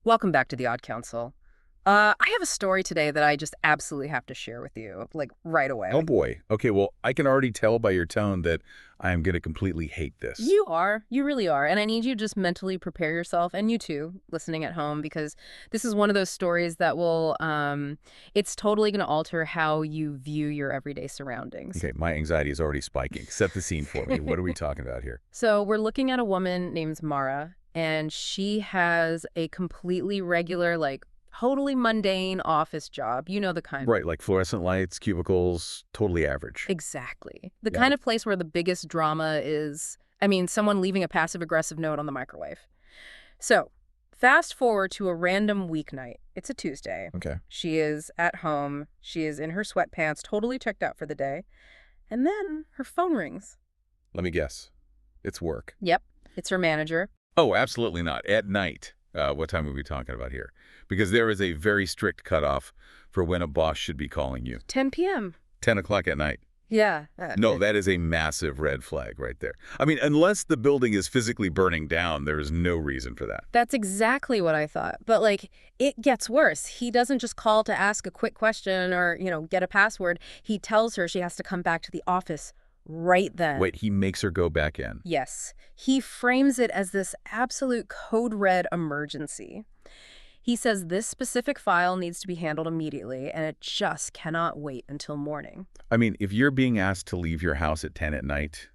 Welcome back to the Odd Council. I have a story today that I just absolutely have to share with you, like right away. Oh boy. Okay, well, I can already tell by your tone that I am going to completely hate this. You really are, and I need you to just mentally prepare yourself, and you too, listening at home, because this is one of those stories that it's totally going to alter how you view your everyday surroundings. Okay, my anxiety is already spiking. Set the scene for me. What are we talking about here? So we're looking at a woman named Mara, and she has a completely regular, like, totally mundane office job. You know the kind. Right, like fluorescent lights, cubicles, totally average. Exactly. The Yeah. kind of place where the biggest drama is, someone leaving a passive-aggressive note on the microwave. So, fast forward to a random weeknight. It's a Tuesday. Okay. She is at home. She is in her sweatpants, totally checked out for the day. And then her phone rings. Let me guess. It's work. Yep, it's her manager. Oh, absolutely not. At night. What time are we talking about here? Because there is a very strict cutoff for when a boss should be calling you. 10 p.m. 10 o'clock at night. Yeah. No, that is a massive red flag right there. I mean, unless the building is physically burning down, there is no reason for that. That's exactly what I thought. But, like, it gets worse. He doesn't just call to ask a quick question or, get a password. He tells her she has to come back to the office right then. Wait, he makes her go back in. Yes. He frames it as this absolute code red emergency. He says this specific file needs to be handled immediately, and it just cannot wait until morning. I mean, if you're being asked to leave your house at 10 at night,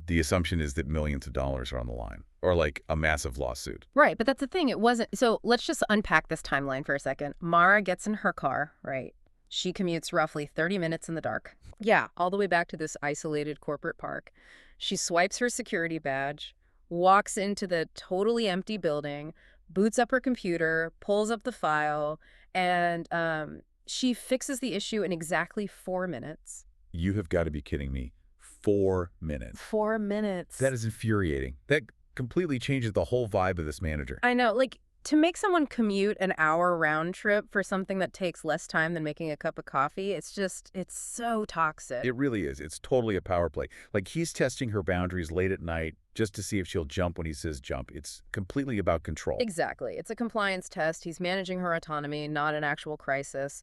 the assumption is that millions of dollars are on the line, or like a massive lawsuit. Right, but that's the thing. It wasn't. So let's just unpack this timeline for a second. Mara gets in her car, right? She commutes roughly 30 minutes in the dark. Yeah, all the way back to this isolated corporate park. She swipes her security badge, walks into the totally empty building, boots up her computer, pulls up the file, and she fixes the issue in exactly 4 minutes. You have got to be kidding me. 4 minutes. 4 minutes. That is infuriating. That completely changes the whole vibe of this manager. I know, like, to make someone commute an hour round trip for something that takes less time than making a cup of coffee, it's so toxic. It really is. It's totally a power play. Like he's testing her boundaries late at night just to see if she'll jump when he says jump. It's completely about control. Exactly. It's a compliance test. He's managing her autonomy, not an actual crisis.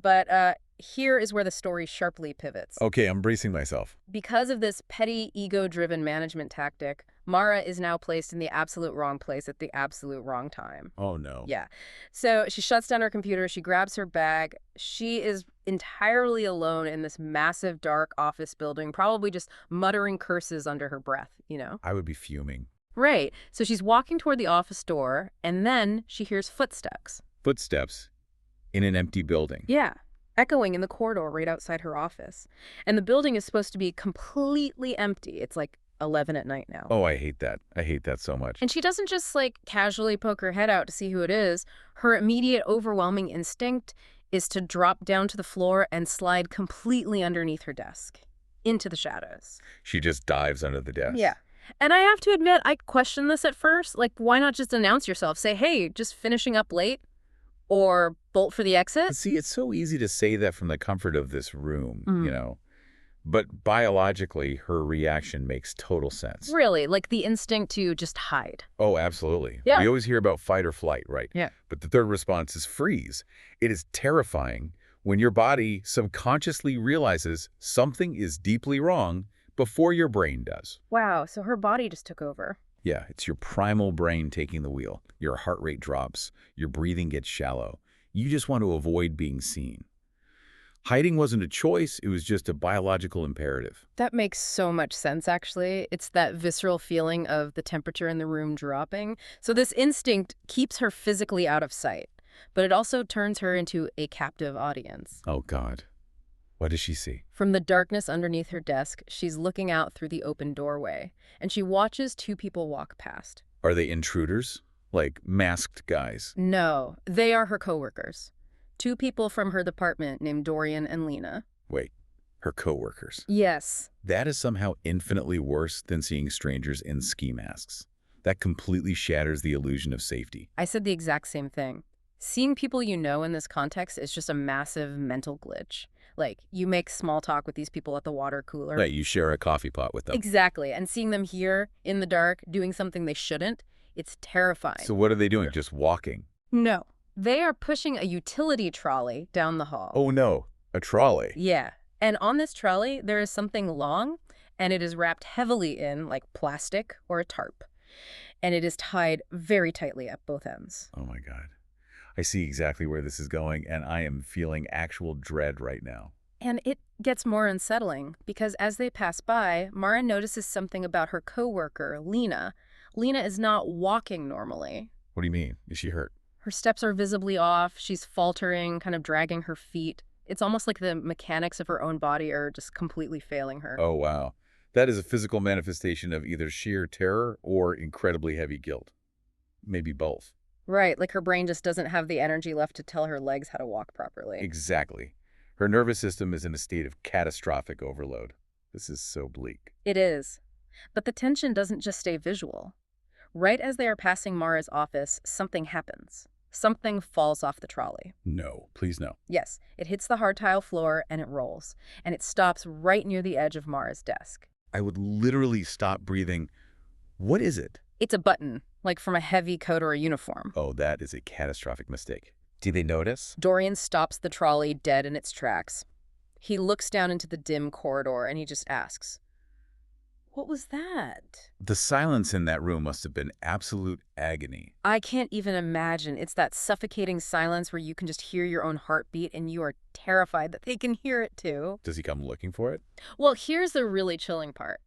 But here is where the story sharply pivots. Okay, I'm bracing myself. Because of this petty, ego-driven management tactic, Mara is now placed in the absolute wrong place at the absolute wrong time. Oh, no. Yeah. So she shuts down her computer. She grabs her bag. She is entirely alone in this massive, dark office building, probably just muttering curses under her breath. I would be fuming. Right. So she's walking toward the office door, and then she hears footsteps. Footsteps in an empty building. Yeah. Echoing in the corridor right outside her office. And the building is supposed to be completely empty. It's like 11 at night now. Oh, I hate that. I hate that so much. And she doesn't just, like, casually poke her head out to see who it is. Her immediate, overwhelming instinct is to drop down to the floor and slide completely underneath her desk, into the shadows. She just dives under the desk. Yeah. And I have to admit, I questioned this at first. Like, why not just announce yourself? Say, hey, just finishing up late? Or bolt for the exit? See, it's so easy to say that from the comfort of this room, But biologically, her reaction makes total sense. Really? Like the instinct to just hide? Oh, absolutely. Yeah. We always hear about fight or flight, right? Yeah. But the third response is freeze. It is terrifying when your body subconsciously realizes something is deeply wrong before your brain does. Wow, so her body just took over. Yeah, it's your primal brain taking the wheel. Your heart rate drops. Your breathing gets shallow. You just want to avoid being seen. Hiding wasn't a choice. It was just a biological imperative. That makes so much sense, actually. It's that visceral feeling of the temperature in the room dropping. So this instinct keeps her physically out of sight, but it also turns her into a captive audience. Oh, God. What does she see? From the darkness underneath her desk, she's looking out through the open doorway, and she watches two people walk past. Are they intruders? Like masked guys? No, they are her coworkers. Two people from her department named Dorian and Lena. Wait, her coworkers. Yes. That is somehow infinitely worse than seeing strangers in ski masks. That completely shatters the illusion of safety. I said the exact same thing. Seeing people you know in this context is just a massive mental glitch. Like, you make small talk with these people at the water cooler. Right, you share a coffee pot with them. Exactly. And seeing them here in the dark doing something they shouldn't, It's terrifying. So what are they doing? Just walking? No. They are pushing a utility trolley down the hall. Oh no, a trolley. Yeah. And on this trolley, there is something long, and it is wrapped heavily in, like, plastic or a tarp. And it is tied very tightly at both ends. Oh my God. I see exactly where this is going, and I am feeling actual dread right now. And it gets more unsettling, because as they pass by, Mara notices something about her coworker, Lena. Lena is not walking normally. What do you mean? Is she hurt? Her steps are visibly off. She's faltering, kind of dragging her feet. It's almost like the mechanics of her own body are just completely failing her. Oh, wow. That is a physical manifestation of either sheer terror or incredibly heavy guilt. Maybe both. Right, like her brain just doesn't have the energy left to tell her legs how to walk properly. Exactly. Her nervous system is in a state of catastrophic overload. This is so bleak. It is. But the tension doesn't just stay visual. Right as they are passing Mara's office, something happens. Something falls off the trolley. No, please no. Yes, it hits the hard tile floor and it rolls. And it stops right near the edge of Mara's desk. I would literally stop breathing. What is it? It's a button, like from a heavy coat or a uniform. Oh, that is a catastrophic mistake. Do they notice? Dorian stops the trolley dead in its tracks. He looks down into the dim corridor and he just asks, "What was that?" The silence in that room must have been absolute agony. I can't even imagine. It's that suffocating silence where you can just hear your own heartbeat and you are terrified that they can hear it too. Does he come looking for it? Well, here's the really chilling part.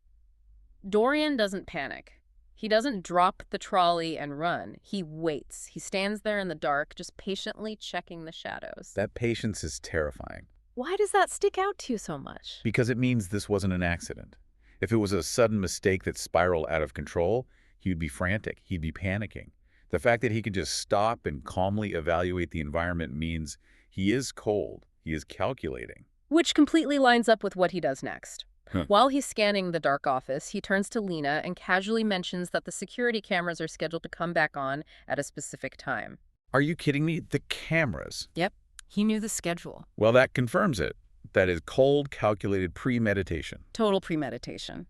Dorian doesn't panic. He doesn't drop the trolley and run. He waits. He stands there in the dark, just patiently checking the shadows. That patience is terrifying. Why does that stick out to you so much? Because it means this wasn't an accident. If it was a sudden mistake that spiraled out of control, he'd be frantic. He'd be panicking. The fact that he can just stop and calmly evaluate the environment means he is cold. He is calculating. Which completely lines up with what he does next. Huh. While he's scanning the dark office, he turns to Lena and casually mentions that the security cameras are scheduled to come back on at a specific time. Are you kidding me? The cameras. Yep, he knew the schedule. Well, that confirms it. That is cold, calculated premeditation. Total premeditation.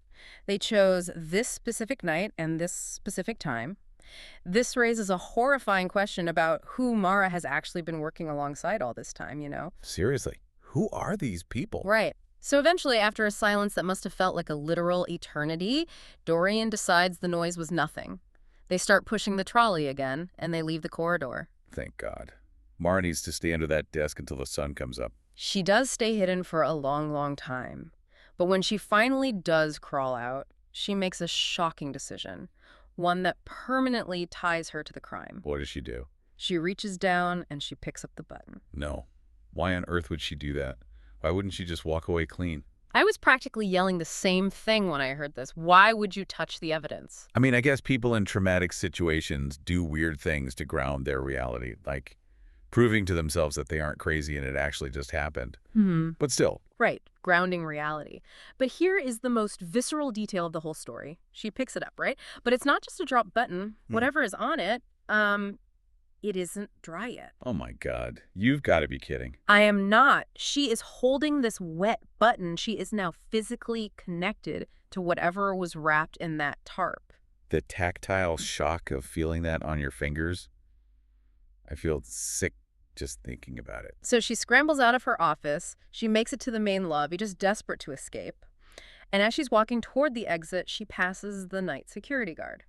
They chose this specific night and this specific time. This raises a horrifying question about who Mara has actually been working alongside all this time, you know? Seriously, who are these people? Right. So eventually, after a silence that must have felt like a literal eternity, Dorian decides the noise was nothing. They start pushing the trolley again, and they leave the corridor. Thank God. Mara needs to stay under that desk until the sun comes up. She does stay hidden for a long, long time. But when she finally does crawl out, she makes a shocking decision, one that permanently ties her to the crime. What does she do? She reaches down and she picks up the button. No. Why on earth would she do that? Why wouldn't she just walk away clean? I was practically yelling the same thing when I heard this. Why would you touch the evidence? I mean, I guess people in traumatic situations do weird things to ground their reality, like proving to themselves that they aren't crazy and it actually just happened. But still. Right, grounding reality. But here is the most visceral detail of the whole story. She picks it up, right? But it's not just a drop button. Whatever is on it, it isn't dry yet. Oh my God. You've got to be kidding. I am not. She is holding this wet button. She is now physically connected to whatever was wrapped in that tarp. The tactile shock of feeling that on your fingers. I feel sick just thinking about it. So she scrambles out of her office. She makes it to the main lobby, just desperate to escape. And as she's walking toward the exit, she passes the night security guard.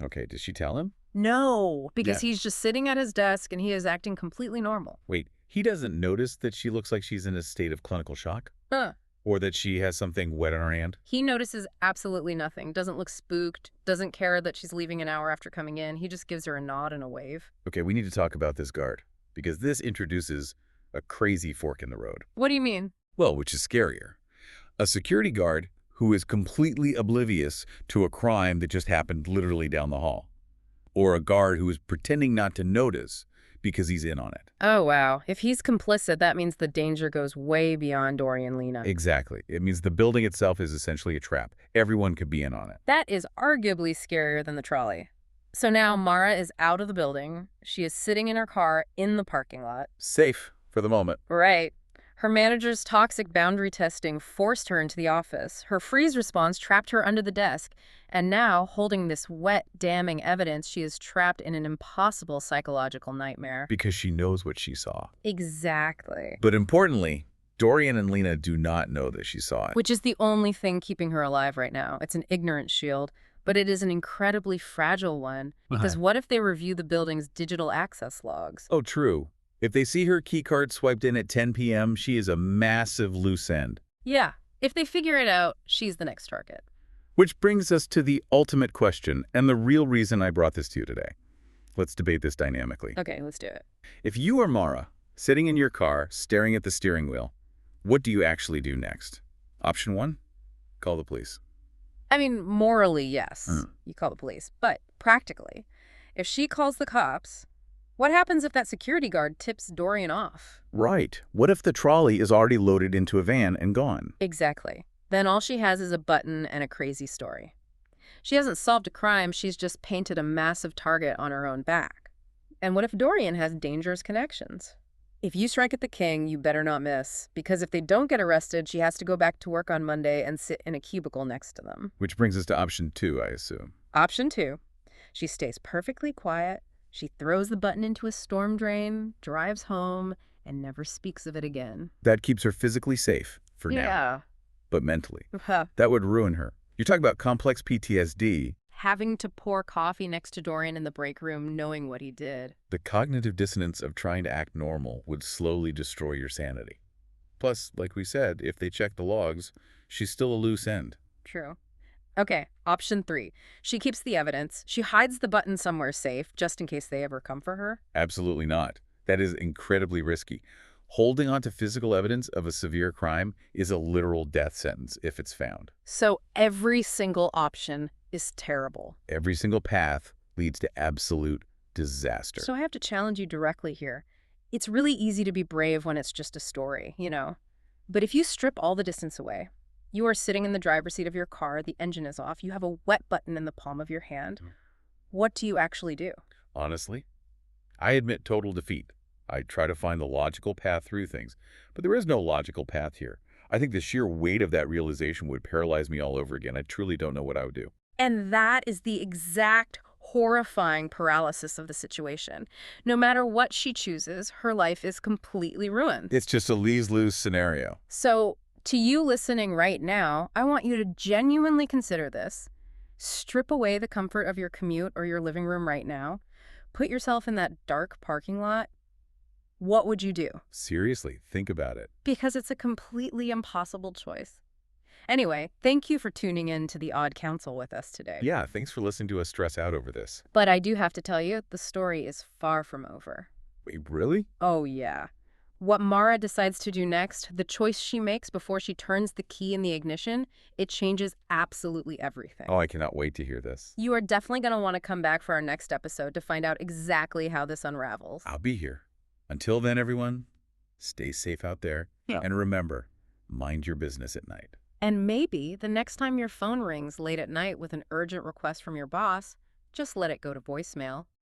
Okay, does she tell him? No, because Yeah. he's just sitting at his desk and he is acting completely normal. Wait, he doesn't notice that she looks like she's in a state of clinical shock? Huh. Or that she has something wet on her hand? He notices absolutely nothing, doesn't look spooked, doesn't care that she's leaving an hour after coming in. He just gives her a nod and a wave. Okay, we need to talk about this guard, because this introduces a crazy fork in the road. What do you mean? Well, which is scarier. A security guard who is completely oblivious to a crime that just happened literally down the hall. Or a guard who is pretending not to notice because he's in on it. Oh, wow. If he's complicit, that means the danger goes way beyond Dorian Lena. Exactly. It means the building itself is essentially a trap. Everyone could be in on it. That is arguably scarier than the trolley. So now Mara is out of the building. She is sitting in her car in the parking lot. Safe for the moment. Right. Her manager's toxic boundary testing forced her into the office. Her freeze response trapped her under the desk. And now, holding this wet, damning evidence, she is trapped in an impossible psychological nightmare. Because she knows what she saw. Exactly. But importantly, Dorian and Lena do not know that she saw it. Which is the only thing keeping her alive right now. It's an ignorant shield, but it is an incredibly fragile one. Because what if they review the building's digital access logs? Oh, true. If they see her keycard swiped in at 10 p.m., she is a massive loose end. Yeah. If they figure it out, she's the next target. Which brings us to the ultimate question and the real reason I brought this to you today. Let's debate this dynamically. Okay, let's do it. If you are Mara, sitting in your car, staring at the steering wheel, what do you actually do next? Option 1, call the police. I mean, morally, yes. You call the police. But practically, if she calls the cops, what happens if that security guard tips Dorian off? Right. What if the trolley is already loaded into a van and gone? Exactly. Then all she has is a button and a crazy story. She hasn't solved a crime, she's just painted a massive target on her own back. And what if Dorian has dangerous connections? If you strike at the king, you better not miss, because if they don't get arrested, she has to go back to work on Monday and sit in a cubicle next to them. Which brings us to option 2, I assume. Option 2, she stays perfectly quiet, she throws the button into a storm drain, drives home, and never speaks of it again. That keeps her physically safe for now, but mentally. That would ruin her. You're talking about complex PTSD. Having to pour coffee next to Dorian in the break room, knowing what he did. The cognitive dissonance of trying to act normal would slowly destroy your sanity. Plus, like we said, if they check the logs, she's still a loose end. True. Okay, option 3. She keeps the evidence. She hides the button somewhere safe, just in case they ever come for her. Absolutely not. That is incredibly risky. Holding on to physical evidence of a severe crime is a literal death sentence if it's found. So every single option is terrible. Every single path leads to absolute disaster. So I have to challenge you directly here. It's really easy to be brave when it's just a story, you know. But if you strip all the distance away, you are sitting in the driver's seat of your car, the engine is off, you have a wet button in the palm of your hand. What do you actually do? Honestly, I admit total defeat. I try to find the logical path through things, but there is no logical path here. I think the sheer weight of that realization would paralyze me all over again. I truly don't know what I would do. And that is the exact horrifying paralysis of the situation. No matter what she chooses, her life is completely ruined. It's just a lose-lose scenario. So, to you listening right now, I want you to genuinely consider this. Strip away the comfort of your commute or your living room right now. Put yourself in that dark parking lot. What would you do? Seriously, think about it. Because it's a completely impossible choice. Anyway, thank you for tuning in to The Odd Counsel with us today. Yeah, thanks for listening to us stress out over this. But I do have to tell you, the story is far from over. Wait, really? Oh, yeah. What Mara decides to do next, the choice she makes before she turns the key in the ignition, it changes absolutely everything. Oh, I cannot wait to hear this. You are definitely going to want to come back for our next episode to find out exactly how this unravels. I'll be here. Until then, everyone, stay safe out there. Yeah. And remember, mind your business at night. And maybe the next time your phone rings late at night with an urgent request from your boss, just let it go to voicemail.